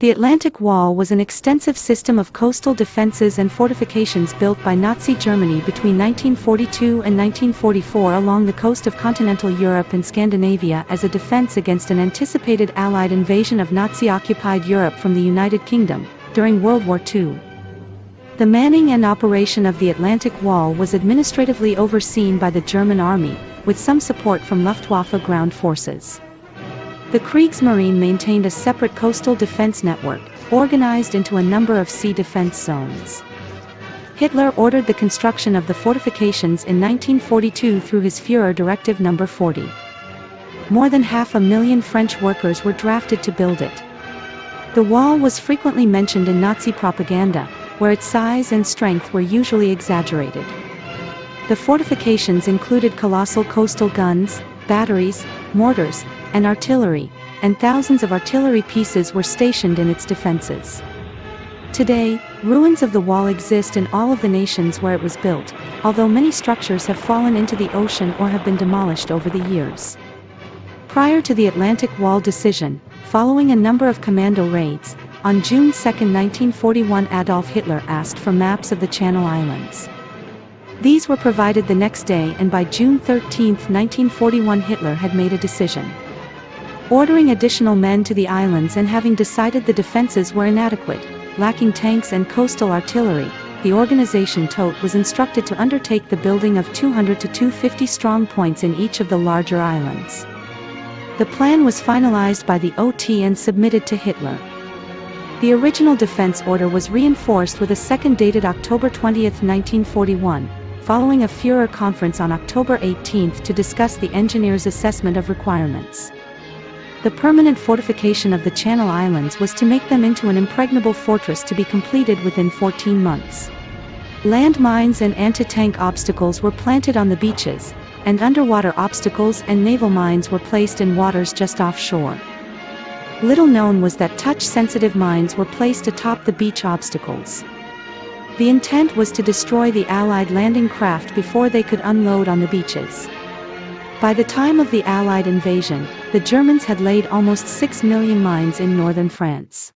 The Atlantic Wall was an extensive system of coastal defenses and fortifications built by Nazi Germany between 1942 and 1944 along the coast of continental Europe and Scandinavia as a defense against an anticipated Allied invasion of Nazi-occupied Europe from the United Kingdom during World War II. The manning and operation of the Atlantic Wall was administratively overseen by the German Army, with some support from Luftwaffe ground forces. The Kriegsmarine maintained a separate coastal defense network, organized into a number of sea defense zones. Hitler ordered the construction of the fortifications in 1942 through his Führer Directive No. 40. More than 500,000 French workers were drafted to build it. The wall was frequently mentioned in Nazi propaganda, where its size and strength were usually exaggerated. The fortifications included colossal coastal guns, batteries, mortars, and artillery, and thousands of artillery pieces were stationed in its defenses. Today, ruins of the wall exist in all of the nations where it was built, although many structures have fallen into the ocean or have been demolished over the years. Prior to the Atlantic Wall decision, following a number of commando raids, on June 2, 1941 Adolf Hitler asked for maps of the Channel Islands. These were provided the next day, and by June 13, 1941 Hitler had made a decision. Ordering additional men to the islands and having decided the defenses were inadequate, lacking tanks and coastal artillery, the organization TOT was instructed to undertake the building of 200 to 250 strong points in each of the larger islands. The plan was finalized by the OT and submitted to Hitler. The original defense order was reinforced with a second dated October 20, 1941, following a Führer conference on October 18 to discuss the engineers' assessment of requirements. The permanent fortification of the Channel Islands was to make them into an impregnable fortress to be completed within 14 months. Land mines and anti-tank obstacles were planted on the beaches, and underwater obstacles and naval mines were placed in waters just offshore. Little known was that touch-sensitive mines were placed atop the beach obstacles. The intent was to destroy the Allied landing craft before they could unload on the beaches. By the time of the Allied invasion, the Germans had laid almost 6 million mines in northern France.